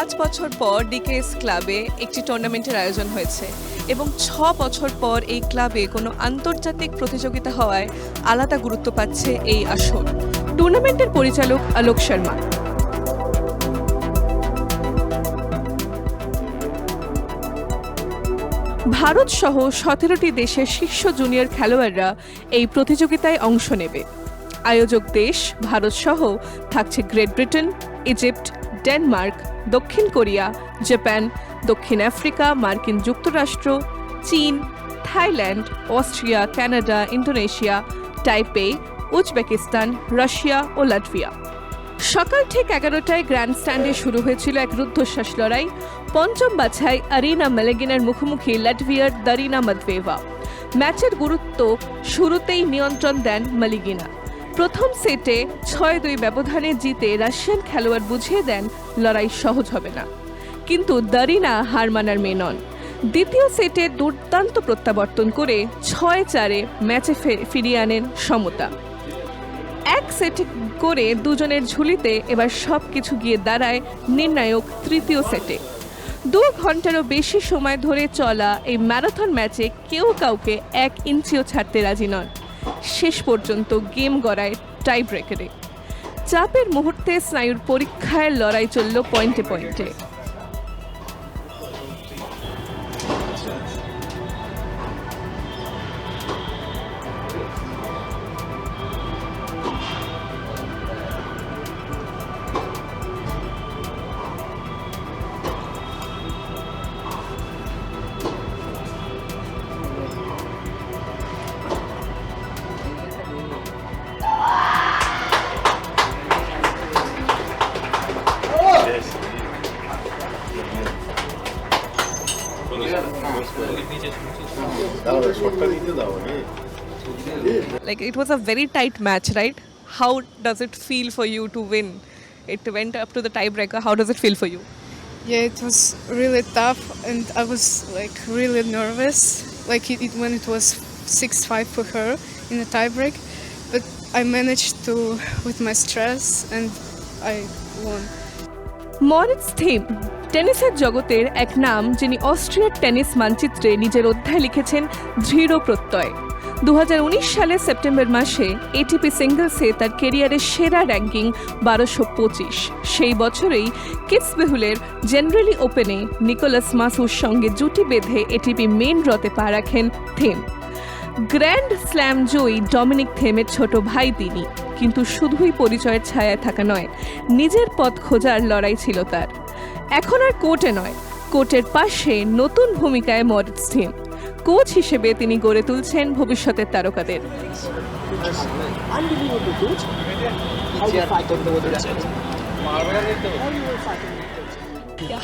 5 বছর পর ডিকেএস ক্লাবে একটি টুর্নামেন্টের আয়োজন হয়েছে এবং 6 বছর পর এই ক্লাবে কোনো আন্তর্জাতিক প্রতিযোগিতা হওয়ায় আলাদা গুরুত্ব পাচ্ছে এই আসর। টুর্নামেন্টের পরিচালক আলোক শর্মা। ভারত সহ 17টি দেশের শীর্ষ জুনিয়র খেলোয়াড়রা এই প্রতিযোগিতায় অংশ নেবে। আয়োজক দেশ ভারত সহ থাকছে গ্রেট ব্রিটেন, ইজিপ্ট, ডেনমার্ক, দক্ষিণ কোরিয়া, জাপান, দক্ষিণ আফ্রিকা, মার্কিন যুক্তরাষ্ট্র, চীন, থাইল্যান্ড, অস্ট্রিয়া, কানাডা, ইন্দোনেশিয়া, টাইপে, উজবেকিস্তান, রাশিয়া ও লাটভিয়া। সকাল ঠিক 11টায় গ্র্যান্ডস্ট্যান্ডে শুরু হয়েছিল এক রুদ্ধশ্বাস লড়াই। পঞ্চম বাছাই আরিনা মেলেগিনার মুখোমুখি লাটভিয়ার দারিনা মাদভেভা। ম্যাচের গুরুত্ব শুরুতেই নিয়ন্ত্রণ দেন মেলেগিনা। প্রথম সেটে 6-2 ব্যবধানে জিতে রাশিয়ান খেলোয়াড় বুঝিয়ে দেন লড়াই সহজ হবে না, কিন্তু দারিনা হার মানার মেয়ে নন। দ্বিতীয় সেটে দুর্দান্ত প্রত্যাবর্তন করে 6-4 ম্যাচে ফিরিয়ে আনেন সমতা। এক সেট করে দুজনের ঝুলিতে এবার সব কিছু গিয়ে দাঁড়ায় নির্ণায়ক তৃতীয় সেটে। 2 ঘন্টারও বেশি সময় ধরে চলা এই ম্যারাথন ম্যাচে কেউ কাউকে 1 ইঞ্চিও ছাড়তে রাজি নন। শেষ পর্যন্ত গেম গড়ায় টাই ব্রেকারে। চাপের মুহূর্তে স্নায়ুর পরীক্ষায় লড়াই চলল পয়েন্টে পয়েন্টে। Like, it was a very tight match, right? How does it feel for you to win? It went up to the tiebreaker. How does it feel for you? Yeah, it was really tough, and I was like really nervous. Like when it was 6-5 for her in the tiebreak, but I managed to with my stress, and I won. Moritz Thiem টেনিসের জগতের এক নাম, যিনি অস্ট্রিয়ার tennis মানচিত্রে নিজের অধ্যায় লিখেছেন দৃঢ় প্রত্যয়। 2019 সালের সেপ্টেম্বর মাসে এটিপি সিঙ্গলসে তার কেরিয়ারের সেরা র্যাঙ্কিং 1225। সেই বছরেই কিটসবেহুলের জেনারেলি ওপেনে নিকোলাস মাসুর সঙ্গে জুটি বেঁধে এটিপি মেন ড্রতে পা রাখেন থিম। গ্র্যান্ড স্ল্যাম জয়ী ডমিনিক থিমের ছোট ভাই তিনি, কিন্তু শুধুই পরিচয়ের ছায়ায় থাকা নয়, নিজের পথ খোঁজার লড়াই ছিল তার। এখন আর কোর্টে নয়, কোর্টের পাশে নতুন ভূমিকায় মরিৎজ থিম। কোচ হিসেবে তিনি গড়ে তুলছেন ভবিষ্যতের তারকাদের।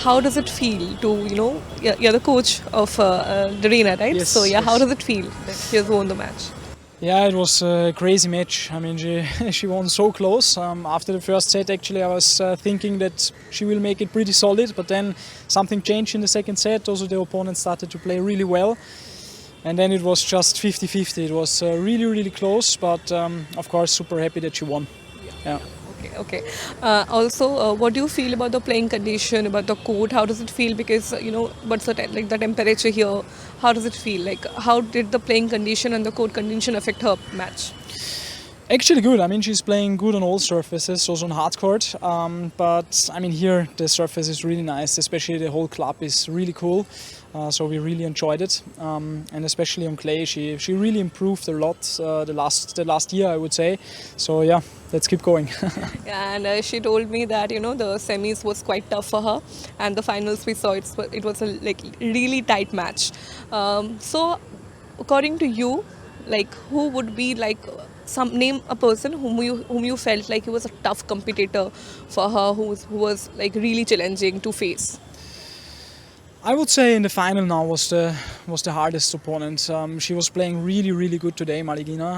How does it feel to, you're the coach of Darina, right? Yes, So yes. how does it feel that she has won the match? Yeah, it was a crazy match. I mean, she won so close. After the first set, actually, I was thinking that she will make it pretty solid, but then something changed in the second set. Also, the opponent started to play really well. And then it was just 50-50. It was really, really close, but of course, super happy that she won. Yeah. Okay. Also, what do you feel about the playing condition, about the court? How does it feel? Because what's the temperature here? How does it feel? Like, how did the playing condition and the court condition affect her match? Actually good. I mean, she's playing good on all surfaces, also on hard court. But I mean, here the surface is really nice. Especially the whole club is really cool. So we really enjoyed it. And especially on clay, she really improved a lot the last year, I would say. So yeah, let's keep going. And she told me that the semis was quite tough for her, and the finals we saw it was a really tight match. So according to you, who would be name a person whom you felt like he was a tough competitor for her, who was really challenging to face? I would say in the final now was the hardest opponent. She was playing really, really good today, Maligina.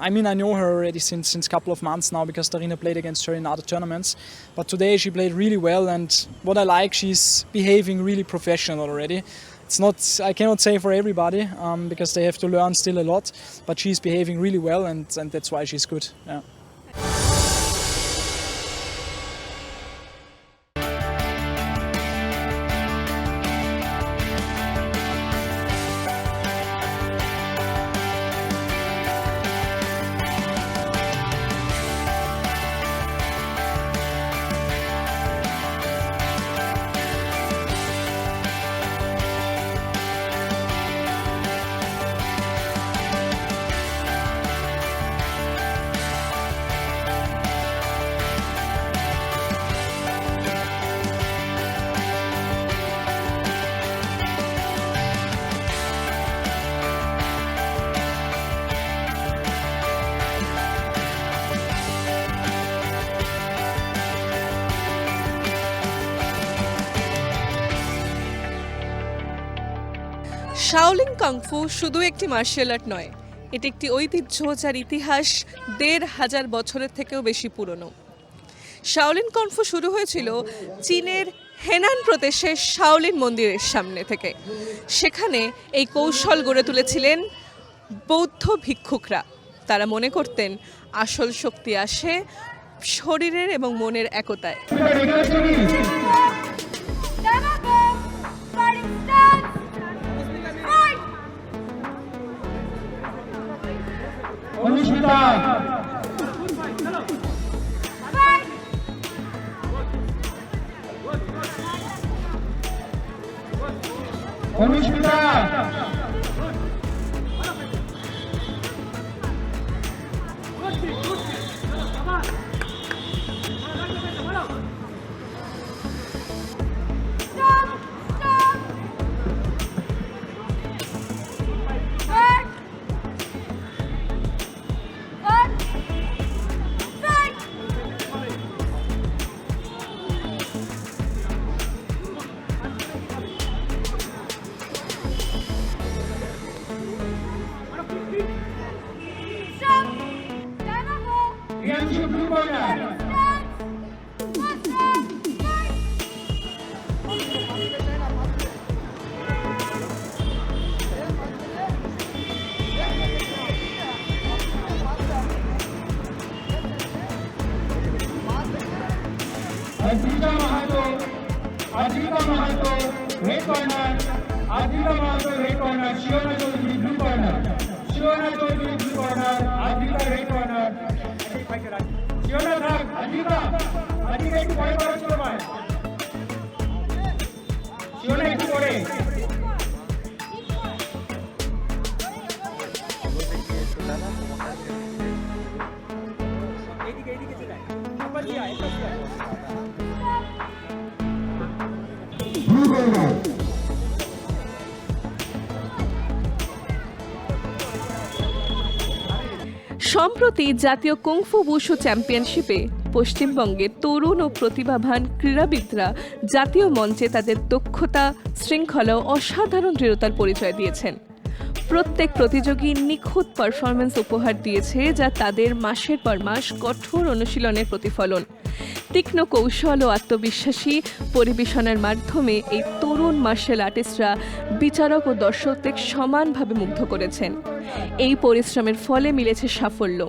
I mean, I know her already since a couple of months now because Darina played against her in other tournaments. But today she played really well, and what I like, she's behaving really professional already. It's not, I cannot say for everybody because they have to learn still a lot, but she's behaving really well, and that's why she's good. Yeah. Shaolin কাংফু শুধু একটি martial art নয়, এটি একটি ঐতিহ্য যার ইতিহাস ১৫০০ বছরের থেকেও বেশি পুরনো। শাওলিন কাংফু শুরু হয়েছিল চীনের হেনান প্রদেশের শাওলিন মন্দিরের সামনে থেকে। সেখানে এই কৌশল গড়ে তুলেছিলেন বৌদ্ধ ভিক্ষুকরা। তারা মনে করতেন আসল শক্তি আসে শরীরের এবং মনের একতায়। Adhika Mahato, red corner. Adhika Mahato, red corner. Shiona Chaudhary, blue corner. Shiona Chaudhary, blue corner. Adhika, red corner. Shiona Thak, Adhika একটু পরে করো চলো ভাই। শিওনা একটু পরে। এইদিকে চলে আয়। আবার দিয়ে আয়, একটু দিয়ে আয়। সম্প্রতি জাতীয় কুংফু বুশু চ্যাম্পিয়নশিপে পশ্চিমবঙ্গের তরুণ ও প্রতিভাবান ক্রীড়াবিদরা জাতীয় মঞ্চে তাদের দক্ষতা, শৃঙ্খলা ও অসাধারণ দৃঢ়তার পরিচয় দিয়েছেন। প্রত্যেক প্রতিযোগী নিখুঁত পারফরমেন্স উপহার দিয়েছে, যা তাদের মাসের পর মাস কঠোর অনুশীলনের প্রতিফলন। তীক্ষ্ণ কৌশল ও আত্মবিশ্বাসী পরিবেশনার মাধ্যমে এই তরুণ মার্শাল আর্টিস্টরা বিচারক ও দর্শকদের সমানভাবে মুগ্ধ করেছেন। এই পরিশ্রমের ফলে মিলেছে সাফল্য।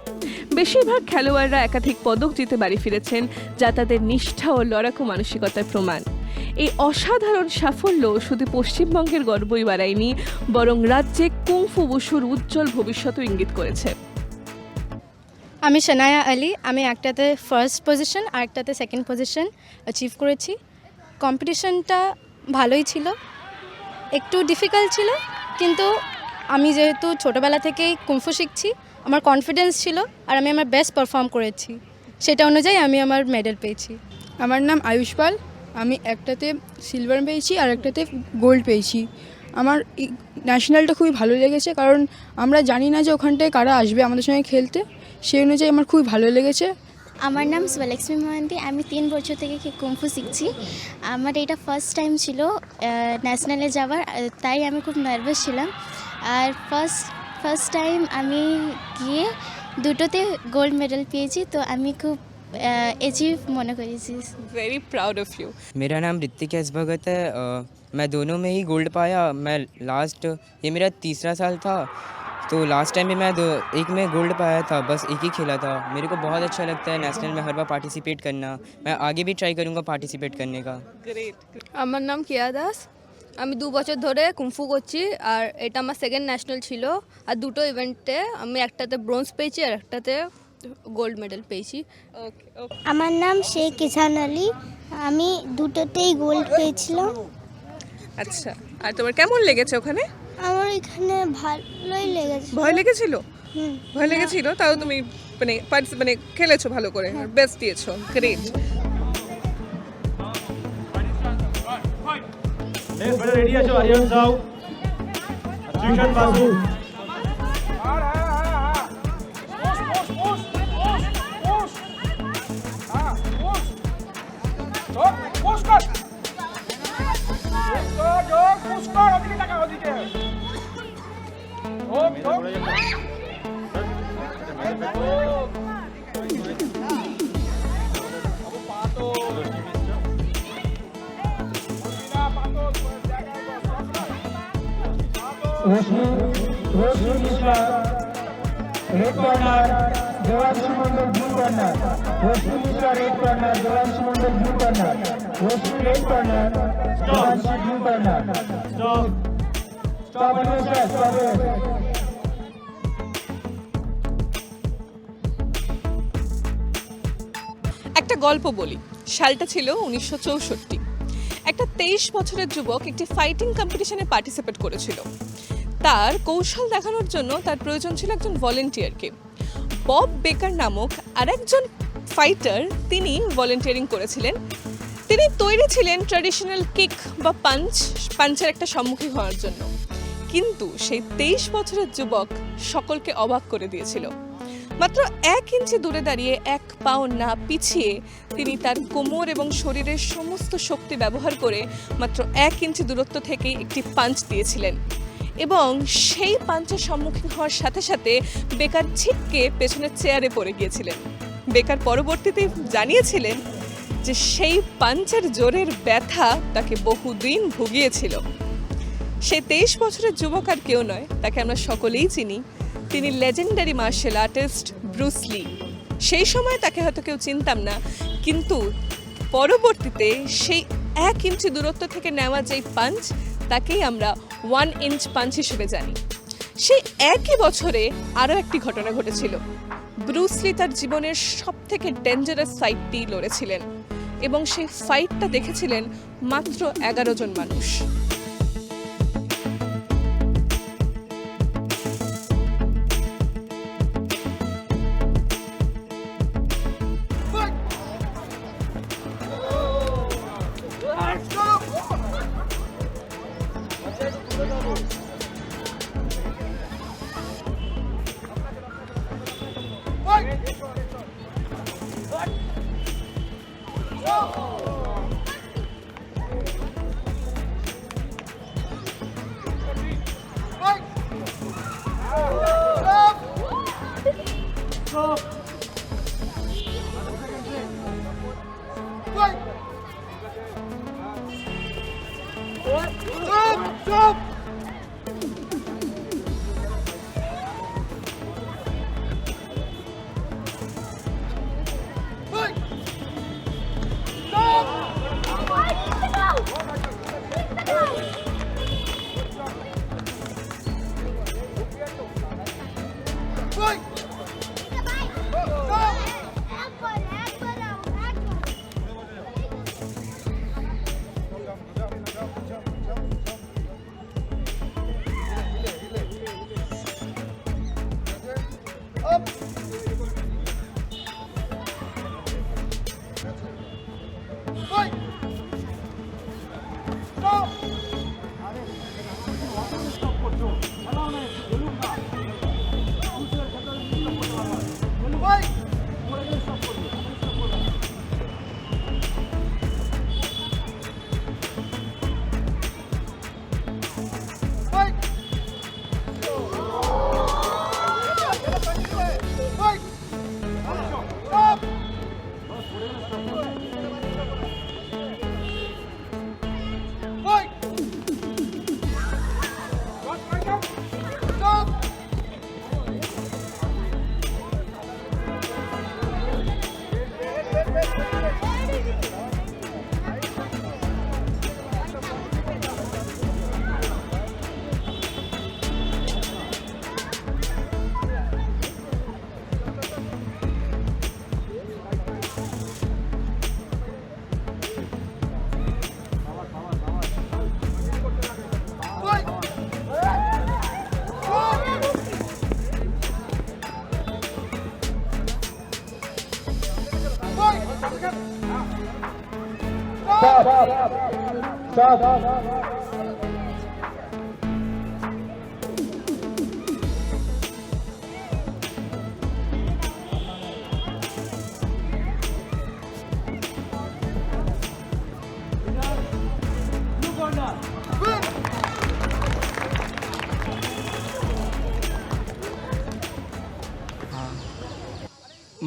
বেশিরভাগ খেলোয়াড়রা একাধিক পদক জিতে বাড়ি ফিরেছেন, যা তাদের নিষ্ঠা ও লড়াকু মানসিকতার প্রমাণ। এই অসাধারণ সাফল্য শুধু পশ্চিমবঙ্গের গর্বই বাড়ায়নি, বরং রাজ্যে কুংফু বুশুর উজ্জ্বল ভবিষ্যৎও ইঙ্গিত করেছে। আমি শানায়া আলী, আমি একটাতে ফার্স্ট পজিশন আর একটাতে সেকেন্ড পজিশন অ্যাচিভ করেছি। কম্পিটিশনটা ভালোই ছিল, একটু ডিফিকাল্ট ছিল, কিন্তু আমি যেহেতু ছোটোবেলা থেকেই কুংফু শিখছি, আমার কনফিডেন্স ছিল আর আমি আমার বেস্ট পারফর্ম করেছি। সেটা অনুযায়ী আমি আমার মেডেল পেয়েছি। আমার নাম আয়ুষ পাল, আমি একটাতে সিলভার পেয়েছি আর একটাতে গোল্ড পেয়েছি। আমার ন্যাশনালটা খুবই ভালো লেগেছে, কারণ আমরা জানি না যে ওখানটায় কারা আসবে আমাদের সঙ্গে খেলতে, সেই অনুযায়ী আমার খুবই ভালো লেগেছে। আমার নাম সুবলক্ষ্মী মহান্তি, আমি 3 বছর থেকে কুংফু শিখছি। আমার এটা ফার্স্ট টাইম ছিল ন্যাশনালে যাওয়ার, তাই আমি খুব নার্ভাস ছিলাম। আর ফার্স্ট টাইম আমি গিয়ে দুটোতে গোল্ড মেডেল পেয়েছি, তো আমি খুব अचीव মনে করেছি। Very proud of you. मेरा नाम ऋतिक एस भगत है। मैं दोनों में ही गोल्ड पाया। मैं ये मेरा तीसरा साल था, तो लास्ट टाइम भी मैं एक में गोल्ड पाया था, बस एक ही खेला था। मेरे को बहुत अच्छा लगता है नेशनल में हर बार पार्टिसिपेट करना। मैं आगे भी ट्राई करूँगा पार्टिसिपेट करने का। ग्रेट। আমার নাম কেয়া দাস, আমি 2 বছর ধরে কুংফু করছি, আর এটা আমার সেকেন্ড ন্যাশনাল ছিল। আর দুটো ইভেন্টে আমি একটাতে ব্রোঞ্জ পেয়েছি আর একটাতে গোল্ড মেডেল পেয়েছি। ওকে ওকে। আমার নাম শেখ ইসান আলী, আমি দুটোতেই গোল্ড পেয়েছিলাম। আচ্ছা, আর তোমার কেমন লেগেছে ওখানে? আমার এখানে ভালোই লেগেছে। ভয় লেগেছিল? ভয় লেগেছিল, তাও তুমি মানে খেলেছো ভালো করে, বেস্ট দিয়েছো। গ্রেট। রেডি আছো আরিয়ান যাও। ত্রিশন বাসু। পুশ কর ওদিকে টাকা ওদিকে। Rashmi Mishra red corner, Debangshu Mondal blue corner. Rashmi Mishra red corner, Debangshu Mondal blue corner. Rashmi red corner, Debangshu blue corner. Stop stop stop. একটা গল্প বলি। সালটা ছিল 1964। একটা 23 বছরের যুবক একটি ফাইটিং কম্পিটিশনে পার্টিসিপেট করেছিল। তার কৌশল দেখানোর জন্য তার প্রয়োজন ছিল একজন ভলেন্টিয়ারকে। বব বেকার নামক আরেকজন ফাইটার তিনি ভলেন্টিয়ারিং করেছিলেন। তিনি তৈরি ছিলেন ট্র্যাডিশনাল কিক বা পাঞ্চের একটা সম্মুখীন হওয়ার জন্য। কিন্তু সেই 23 বছরের যুবক সকলকে অবাক করে দিয়েছিল। মাত্র 1 ইঞ্চি দূরে দাঁড়িয়ে 1 পাও না পিছিয়ে তিনি তার কোমর এবং শরীরের সমস্ত শক্তি ব্যবহার করে মাত্র 1 ইঞ্চি দূরত্ব থেকেই একটি পাঞ্চ দিয়েছিলেন এবং সেই পাঞ্চের সম্মুখীন হওয়ার সাথে সাথে বেকার ছিটকে পেছনের চেয়ারে পড়ে গিয়েছিলেন। বেকার পরবর্তীতে জানিয়েছিলেন যে সেই পাঞ্চের জোরের ব্যথা তাকে বহুদিন ভুগিয়েছিল। সেই 23 বছরের যুবক আর কেউ নয়, তাকে আমরা সকলেই চিনি। তিনি লেজেন্ডারি মার্শাল আর্টিস্ট ব্রুস লি। সেই সময় তাকে হয়তো কেউ চিনতাম না, কিন্তু পরবর্তীতে সেই 1 ইঞ্চি দূরত্ব থেকে নেওয়া যেই পাঞ্চ তাকেই আমরা 1 ইঞ্চ পাঞ্চ হিসেবে জানি। সেই একই বছরে আরও একটি ঘটনা ঘটেছিল। ব্রুস লি তার জীবনের সবথেকে ডেঞ্জারাস ফাইটটি লড়েছিলেন এবং সেই ফাইটটা দেখেছিলেন মাত্র 11 জন মানুষ।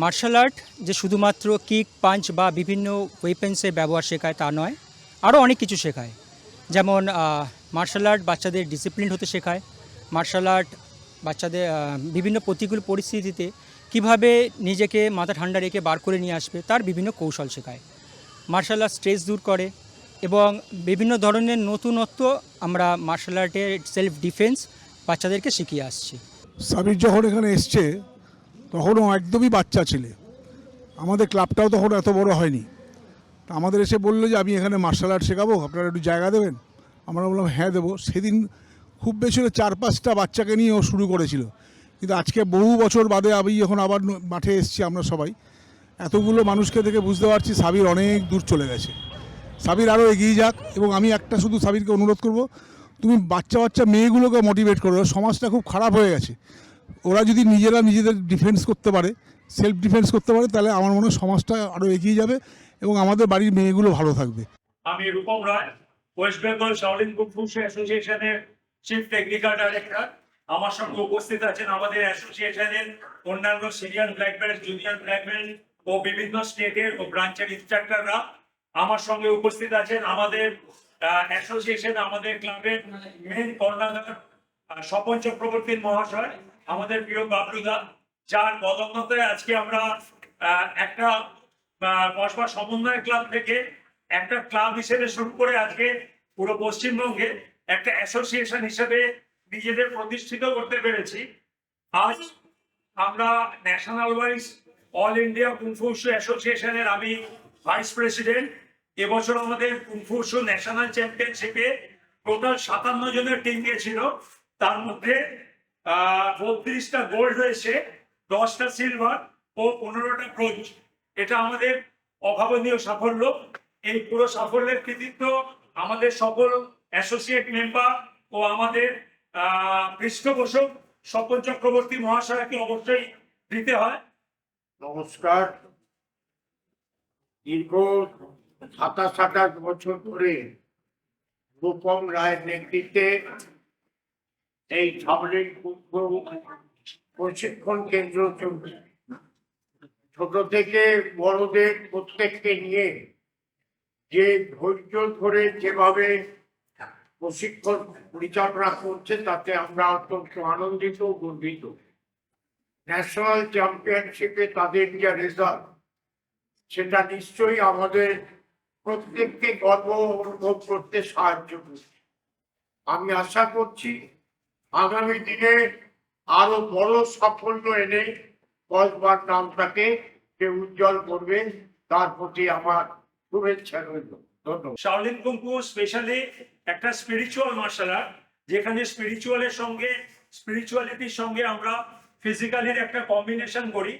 মার্শাল আর্ট যে শুধুমাত্র কিক পাঞ্চ বা বিভিন্ন ওয়েপেন্সের ব্যবহার শেখায় তা নয়, আরও অনেক কিছু শেখায়। যেমন মার্শাল আর্ট বাচ্চাদের ডিসিপ্লিন হতে শেখায়। মার্শাল আর্ট বাচ্চাদের বিভিন্ন প্রতিকূল পরিস্থিতিতে কিভাবে নিজেকে মাথা ঠান্ডা রেখে বার করে নিয়ে আসবে তার বিভিন্ন কৌশল শেখায়। মার্শাল আর্ট স্ট্রেস দূর করে এবং বিভিন্ন ধরনের নতুনত্ব আমরা মার্শাল আর্টের সেলফ ডিফেন্স বাচ্চাদেরকে শিখিয়ে আসছি। সাবির যখন এখানে এসছে তখনও একদমই বাচ্চা ছেলে, আমাদের ক্লাবটাও তখন এত বড় হয়নি। তা আমাদের এসে বললো যে আমি এখানে মার্শাল আর্ট শেখাবো, আপনারা একটু জায়গা দেবেন। আমরা বললাম হ্যাঁ দেবো। সেদিন খুব বেশি হলে 4-5টা বাচ্চাকে নিয়ে ও শুরু করেছিল, কিন্তু আজকে বহু বছর বাদে আমি যখন আবার মাঠে এসেছি আমরা সবাই এতগুলো মানুষকে দেখে বুঝতে পারছি সাবির অনেক দূর চলে গেছে। সাবির আরও এগিয়ে যাক, এবং আমি একটা শুধু সাবিরকে অনুরোধ করব, তুমি বাচ্চা মেয়েগুলোকে মোটিভেট করো। সমাজটা খুব খারাপ হয়ে গেছে, ওরা যদি নিজেদের ডিফেন্স করতে পারে, সেলফ ডিফেন্স করতে পারে, তাহলে আমার মনে হয় সমাজটা আরও এগিয়ে যাবে এবং আমাদের বাড়ির মেয়েগুলো ভালো থাকবে। আমি Rupam Roy, West Bengal Shaolin kung fu অ্যাসোসিয়েশনের চিফ টেকনিক্যাল ডাইরেক্টর। আমার সঙ্গে উপস্থিত আছেন আমাদের অ্যাসোসিয়েশনের অন্যান্য senior black belt, junior black belt ও বিভিন্ন স্টেটের ও ব্রাঞ্চের ইনস্ট্রাক্টররা। আমার সঙ্গে উপস্থিত আছেন আমাদের অ্যাসোসিয়েশন, আমাদের ক্লাবের মেন কর্ণধার স্বপন চক্রবর্তী মহাশয়, আমাদের প্রিয় বাবলুদা, যার বদৌলতে আজকে আমরা একটা কসবা সমন্বয় ক্লাব থেকে একটা ক্লাব হিসেবে শুরু করে আজকে পুরো পশ্চিমবঙ্গে একটা অ্যাসোসিয়েশন হিসেবে নিজেদের প্রতিষ্ঠিত করতে পেরেছি। আজ আমরা national wise all India kung fu অ্যাসোসিয়েশনের আমি ভাইস প্রেসিডেন্ট। এবছর আমাদের কুংফু ন্যাশনাল চ্যাম্পিয়নশিপে টোটাল 57 জনের টিম গিয়েছিল, তার মধ্যে 32টা গোল্ড হয়েছে, 10টা সিলভার ও 15টা ব্রোঞ্জ। এটা আমাদের অভাবনীয় সাফল্য। এই পুরো সাফল্যের কৃতিত্ব আমাদের সকল অ্যাসোসিয়েট মেম্বার ও আমাদের পৃষ্ঠপোষক স্বপন চক্রবর্তী মহাশয়কে অবশ্যই দিতে হয়। নমস্কার। দীর্ঘ 27-28 বছর ধরে রূপম রায়ের নেতৃত্বে এই শাওলিন কুংফু প্রশিক্ষণ কেন্দ্র চলছে। ছোট থেকে বড়দের প্রত্যেককে নিয়ে যে ধৈর্য ধরে যেভাবে প্রশিক্ষণ পরিচালনা করছে তাতে আমরা অত্যন্ত আনন্দিত ও গর্বিত। ন্যাশনাল চ্যাম্পিয়নশিপে তাদের যে রেজাল্ট, সেটা নিশ্চয়ই আমাদের প্রত্যেককে গর্ব অনুভব করতে সাহায্য করছে। আমি আশা করছি আগামী দিনে আরো বড় সাফল্য এনে কসবার নামটাকে সে উজ্জ্বল করবে, তার প্রতি আমার শুভেচ্ছা রইল। ধন্যবাদ। শাওলিন কুংফু স্পেশালি একটা স্পিরিচুয়াল মার্শাল আর্ট, যেখানে স্পিরিচুয়ালিটির সঙ্গে আমরা ফিজিক্যালির একটা কম্বিনেশন করি।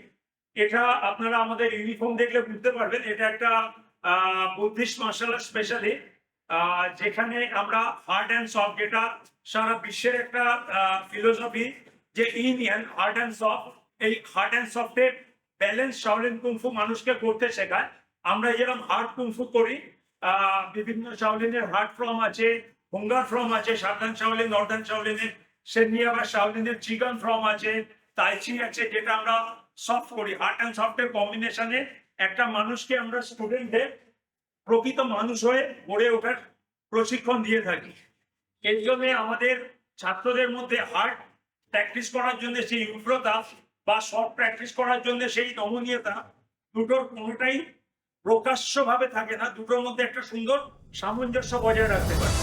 এটা আপনারা আমাদের ইউনিফর্ম দেখলে বুঝতে পারবেন, এটা একটা বুদ্ধিস্ট মার্শাল আর্ট স্পেশালি, যেখানে আমরা হার্ড অ্যান্ড সফট, যেটা সারা বিশ্বের একটা ফিলোসফি যে ইন্ডিয়ান হার্ড অ্যান্ড সফট, এই হার্ড অ্যান্ড সফটের ব্যালেন্স শাওলিন কুংফু মানুষকে করতে শেখায়। আমরা যেরকম হার্ড কুংফু করি, বিভিন্ন শাওলিনের হার্ড ফর্ম আছে, হুঙ্গার ফর্ম আছে, সাধারণ শাওলিন, নর্দার্ন শাওলিনের, সেমনি আবার শাওলিনের চিকেন ফর্ম আছে, তাইচি আছে, যেটা আমরা সফট করি। হার্ড অ্যান্ড সফটের কম্বিনেশনে একটা মানুষকে আমরা স্টুডেন্টদের প্রকৃত মানুষ হয়ে গড়ে ওঠার প্রশিক্ষণ দিয়ে থাকি। এই জন্য আমাদের ছাত্রদের মধ্যে হার্ড প্র্যাকটিস করার জন্য সেই উগ্রতা বা সফট প্র্যাকটিস করার জন্য সেই নমনীয়তা, দুটোর কোনোটাই প্রকাশ্যভাবে থাকে না, দুটোর মধ্যে একটা সুন্দর সামঞ্জস্য বজায় রাখতে পারে।